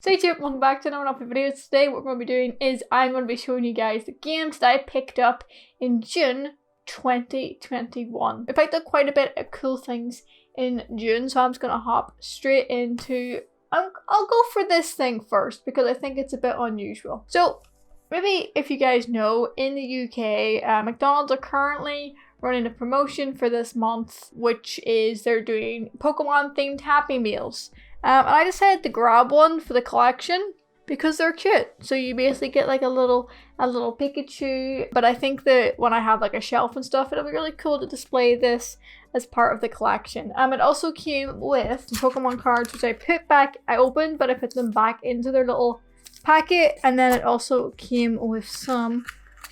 So YouTube, welcome back to another video. Today what we're going to be doing is I'm going to be showing you guys the games that I picked up in June 2021. I picked up quite a bit of cool things in June, so I'm just going to hop straight into... I'll go for this thing first because I think it's a bit unusual. So maybe if you guys know, in the UK, McDonald's are currently running a promotion for this month, which is they're doing Pokemon themed Happy Meals. And I decided to grab one for the collection because they're cute. So you basically get like a little Pikachu, but I think that when I have like a shelf and stuff, it'll be really cool to display this as part of the collection. It also came with some Pokemon cards, which I opened, but I put them back into their little packet. And then it also came with some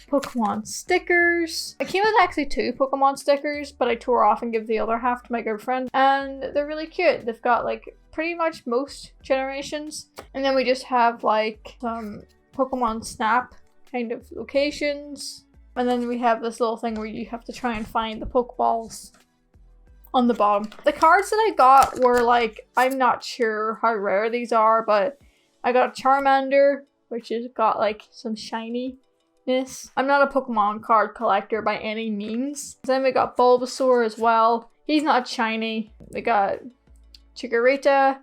Pokemon stickers. It came with actually 2 Pokemon stickers, but I tore off and gave the other half to my girlfriend. And they're really cute. They've got like pretty much most generations. And then we just have like some Pokemon Snap kind of locations. And then we have this little thing where you have to try and find the Pokeballs on the bottom. The cards that I got were like, I'm not sure how rare these are, but I got a Charmander, which has got like some shiny. I'm not a Pokemon card collector by any means. Then we got Bulbasaur as well. He's not shiny. We got Chikorita,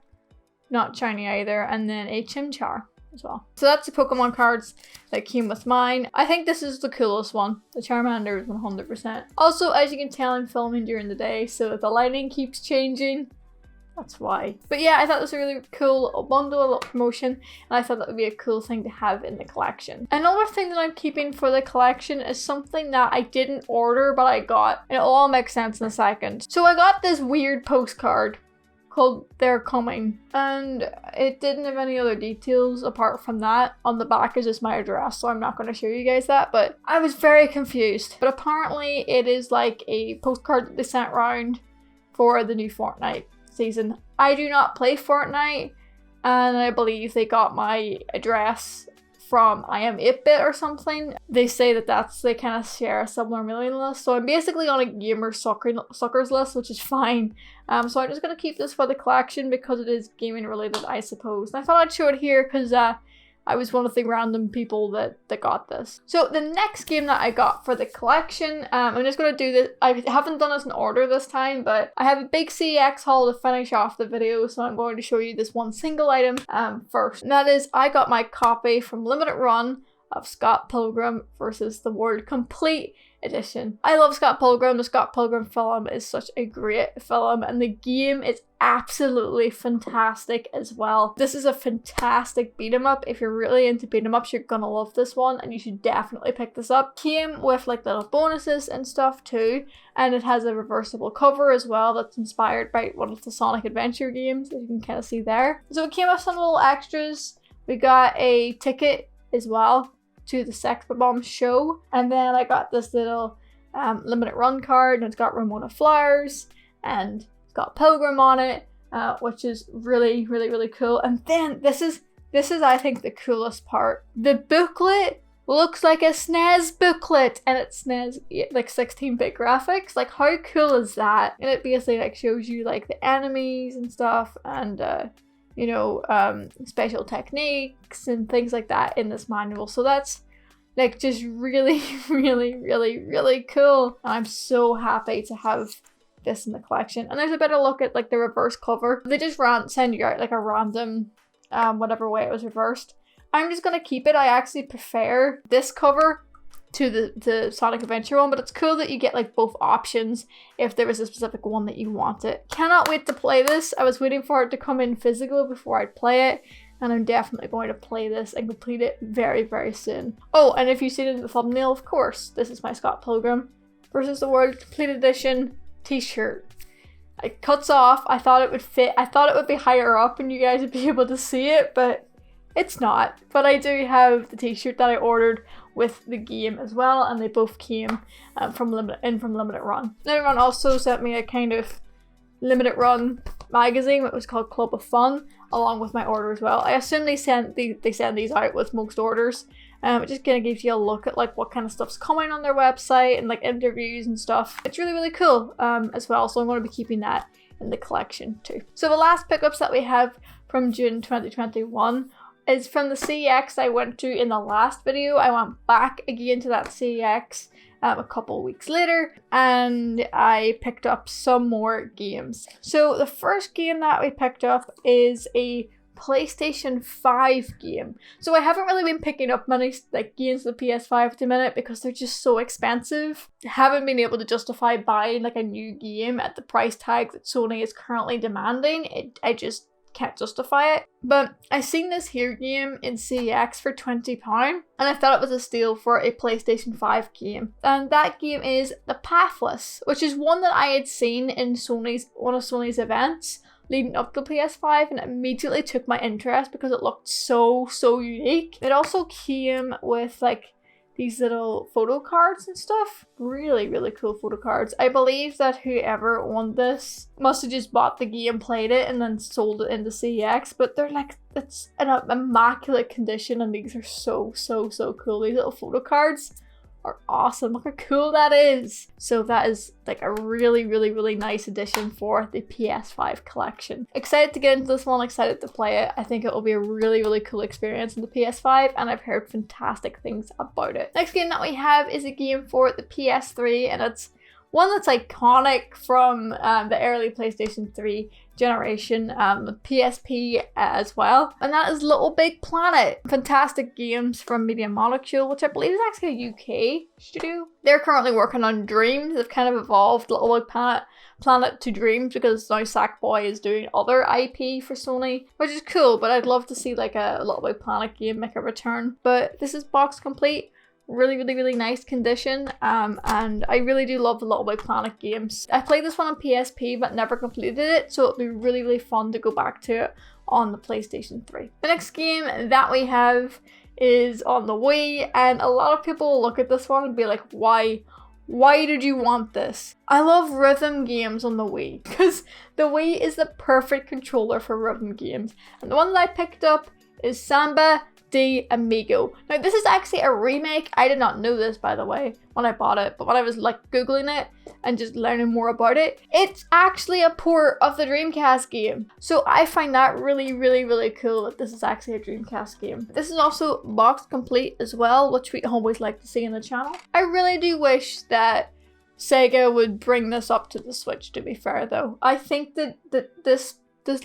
not shiny either, and then a Chimchar as well. So that's the Pokemon cards that came with mine. I think this is the coolest one. The Charmander is 100%. Also, as you can tell, I'm filming during the day, so if the lighting keeps changing, that's why. But yeah, I thought this was a really cool bundle, a little promotion, and I thought that would be a cool thing to have in the collection. Another thing that I'm keeping for the collection is something that I didn't order, but I got, and it'll all make sense in a second. So I got this weird postcard called They're Coming, and it didn't have any other details apart from that. On the back is just my address, so I'm not going to show you guys that, but I was very confused. But apparently it is like a postcard that they sent around for the new Fortnite season. I do not play Fortnite, and I believe they got my address from I Am 8-Bit or something. They say that they kind of share a similar mailing list, so I'm basically on a gamer suckers list, which is fine. So I'm just gonna keep this for the collection because it is gaming related, I suppose. And I thought I'd show it here because I was one of the random people that got this. So the next game that I got for the collection, I'm just going to do this. I haven't done this in order this time, but I have a big CEX haul to finish off the video, so I'm going to show you this one single item first. And that is, I got my copy from Limited Run of Scott Pilgrim versus the World Complete Edition. I love Scott Pilgrim. The Scott Pilgrim film is such a great film, and the game is absolutely fantastic as well. This is a fantastic beat 'em up. If you're really into beat 'em ups, you're gonna love this one, and you should definitely pick this up. Came with like little bonuses and stuff too, and it has a reversible cover as well that's inspired by one of the Sonic Adventure games, as you can kind of see there. So it came with some little extras. We got a ticket as well to the Sex Bomb show, and then I got this little limited run card, and it's got Ramona Flowers and it's got Pilgrim on it, which is really cool. And then this is I think the coolest part. The booklet looks like a SNES booklet, and it's SNES like 16-bit graphics. Like, how cool is that? And it basically like shows you like the enemies and stuff, and you know, special techniques and things like that in this manual. So that's like just really cool. And I'm so happy to have this in the collection. And there's a better look at like the reverse cover. They just send you out like a random whatever way it was reversed. I'm just gonna keep it. I actually prefer this cover to the Sonic Adventure one, but it's cool that you get like both options if there was a specific one that you wanted. Cannot wait to play this. I was waiting for it to come in physical before I'd play it, and I'm definitely going to play this and complete it very soon. Oh, and if you see it in the thumbnail, of course, this is my Scott Pilgrim versus the World Complete Edition t-shirt. It cuts off. I thought it would fit. I thought it would be higher up and you guys would be able to see it, but it's not. But I do have the t-shirt that I ordered with the game as well, and they both came from Limited Run. Limited Run also sent me a kind of Limited Run magazine that was called Club of Fun, along with my order as well. I assume they send these out with most orders. It just kind of gives you a look at like what kind of stuff's coming on their website and like interviews and stuff. It's really cool as well, so I'm going to be keeping that in the collection too. So the last pickups that we have from June 2021 is from the CEX I went to in the last video. I went back again to that CEX a couple of weeks later, and I picked up some more games. So the first game that we picked up is a PlayStation 5 game. So I haven't really been picking up many games for the PS5 at the minute because they're just so expensive. I haven't been able to justify buying a new game at the price tag that Sony is currently demanding. I just can't justify it. But I seen this here game in CEX for £20 and I thought it was a steal for a PlayStation 5 game. And that game is The Pathless, which is one that I had seen in one of Sony's events leading up to PS5, and it immediately took my interest because it looked so unique. It also came with these little photo cards and stuff. Really cool photo cards. I believe that whoever owned this must have just bought the game, played it, and then sold it into CEX, but they're it's in an immaculate condition, and these are so cool. These little photo cards are awesome. Look how cool that is. So that is a really nice addition for the PS5 collection. Excited to get into this one, excited to play it. I think it will be a really cool experience in the PS5, and I've heard fantastic things about it. Next game that we have is a game for the PS3, and it's one that's iconic from the early PlayStation 3 generation, the PSP as well, and that is Little Big Planet. Fantastic games from Media Molecule, which I believe is actually a UK studio. They're currently working on Dreams. They've kind of evolved Little Big Planet to Dreams because now Sackboy is doing other IP for Sony, which is cool, but I'd love to see a Little Big Planet game make a return. But this is box complete. Really nice condition, and I really do love the Little Big Planet games. I played this one on PSP but never completed it, so it'll be really fun to go back to it on the PlayStation 3. The next game that we have is on the Wii, and a lot of people will look at this one and be like, why did you want this? I love rhythm games on the Wii because the Wii is the perfect controller for rhythm games, and the one that I picked up is Samba de Amigo. Now this is actually a remake. I did not know this, by the way, when I bought it, but when I was googling it and just learning more about it, it's actually a port of the Dreamcast game. So I find that really cool that this is actually a Dreamcast game. This is also box complete as well, which we always like to see in the channel. I really do wish that Sega would bring this up to the Switch, to be fair though. I think that this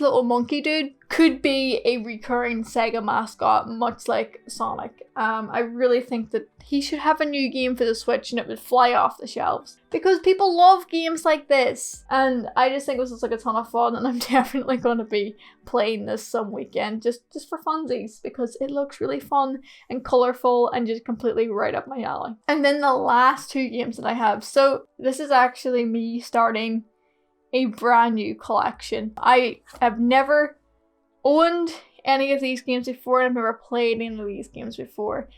little monkey dude could be a recurring Sega mascot, much like Sonic. I really think that he should have a new game for the Switch and it would fly off the shelves. Because people love games like this. And I just think this is a ton of fun, and I'm definitely going to be playing this some weekend just for funsies, because it looks really fun and colourful and just completely right up my alley. And then the last two games that I have. So this is actually me starting a brand new collection. I have never owned any of these games before, and I've never played any of these games before.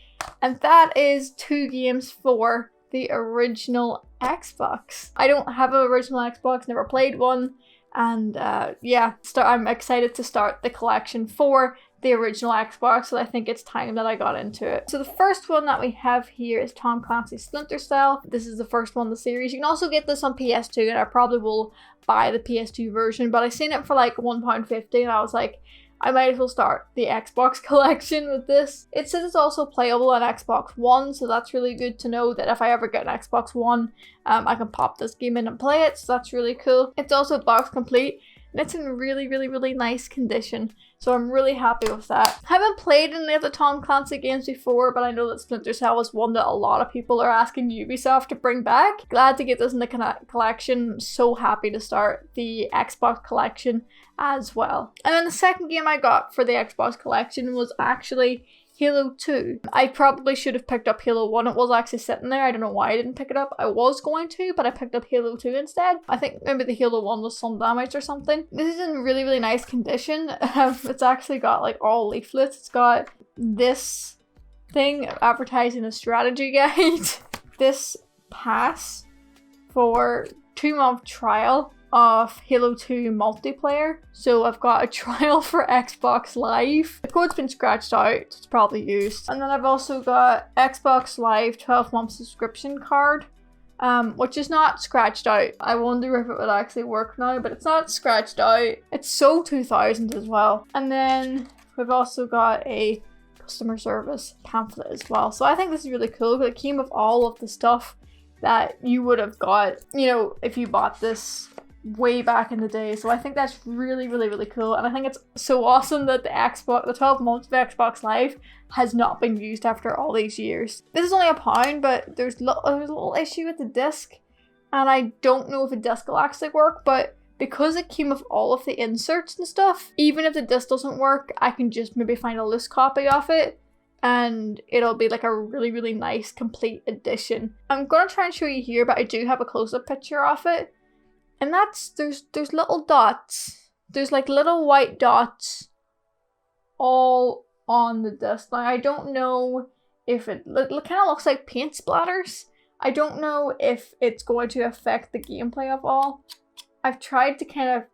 And that is two games for the original Xbox. I don't have an original Xbox, never played one, and yeah, I'm excited to start the collection for the original Xbox, so I think it's time that I got into it. So the first one that we have here is Tom Clancy's Splinter Cell. This is the first one in the series. You can also get this on PS2, and I probably will buy the PS2 version, but I seen it for £1.50 and I was like, I might as well start the Xbox collection with this. It says it's also playable on Xbox One, so that's really good to know that if I ever get an Xbox One, I can pop this game in and play it, so that's really cool. It's also box complete, and it's in really nice condition, so I'm really happy with that. I haven't played any of the Tom Clancy games before, but I know that Splinter Cell is one that a lot of people are asking Ubisoft to bring back. Glad to get this in the collection. So happy to start the Xbox collection as well. And then the second game I got for the Xbox collection was actually Halo 2. I probably should have picked up Halo 1. It was actually sitting there. I don't know why I didn't pick it up. I was going to, but I picked up Halo 2 instead. I think maybe the Halo 1 was some damage or something. This is in really nice condition. It's actually got all leaflets. It's got this thing advertising a strategy guide. This pass for 2-month trial of Halo 2 multiplayer. So I've got a trial for Xbox Live. The code's been scratched out, it's probably used. And then I've also got Xbox Live 12-month subscription card which is not scratched out. I wonder if it would actually work now, but it's not scratched out. It's so 2000 as well. And then we've also got a customer service pamphlet as well. So I think this is really cool because it came with all of the stuff that you would have got, you know, if you bought this way back in the day. So I think that's really, really, really cool. And I think it's so awesome that the 12 months of Xbox Live has not been used after all these years. This is only £1, but there's a little issue with the disc. And I don't know if a disc will actually work, but because it came with all of the inserts and stuff, even if the disc doesn't work, I can just maybe find a loose copy of it and it'll be like a really, really nice complete edition. I'm gonna try and show you here, but I do have a close-up picture of it. And there's little dots. There's like little white dots all on the disc. Now I don't know if it kind of looks like paint splatters. I don't know if it's going to affect the gameplay of all. I've tried to kind of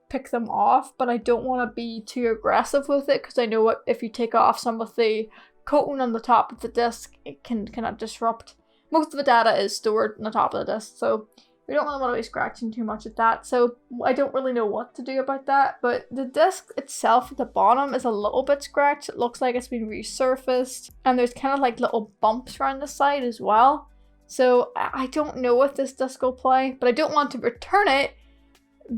pick them off, but I don't want to be too aggressive with it because I know what if you take off some of the coating on the top of the disc, it can kind of disrupt. Most of the data is stored on the top of the disc, so we don't really want to be scratching too much at that. So I don't really know what to do about that, but the disc itself at the bottom is a little bit scratched. It looks like it's been resurfaced, and there's kind of like little bumps around the side as well. So I don't know if this disc will play, but I don't want to return it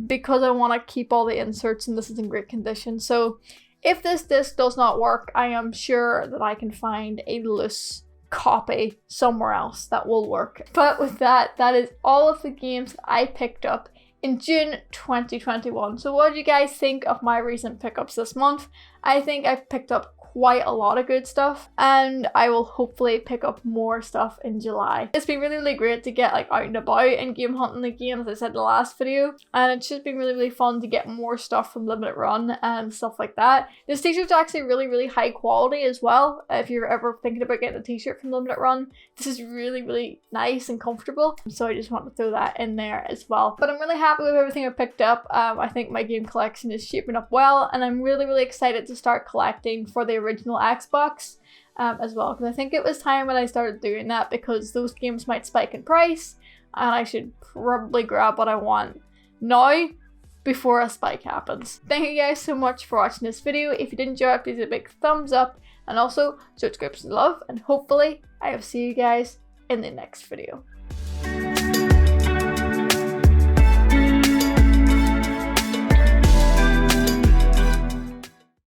because I want to keep all the inserts and this is in great condition. So if this disc does not work, I am sure that I can find a loose copy somewhere else that will work. But with that, that is all of the games that I picked up in June 2021. So what do you guys think of my recent pickups this month? I think I've picked up quite a lot of good stuff, and I will hopefully pick up more stuff in July. It's been really, really great to get like out and about and game hunting again, as I said in the last video, and it's just been really, really fun to get more stuff from Limited Run and stuff like that. This t-shirt's actually really, really high quality as well. If you're ever thinking about getting a t-shirt from Limited Run, this is really, really nice and comfortable, so I just want to throw that in there as well. But I'm really happy with everything I picked up. I think my game collection is shaping up well, and I'm really, really excited to start collecting for the original Xbox as well, because I think it was time when I started doing that, because those games might spike in price and I should probably grab what I want now before a spike happens. Thank you guys so much for watching this video. If you did enjoy it, please give it a big thumbs up, and also subscribe to love, and hopefully I will see you guys in the next video.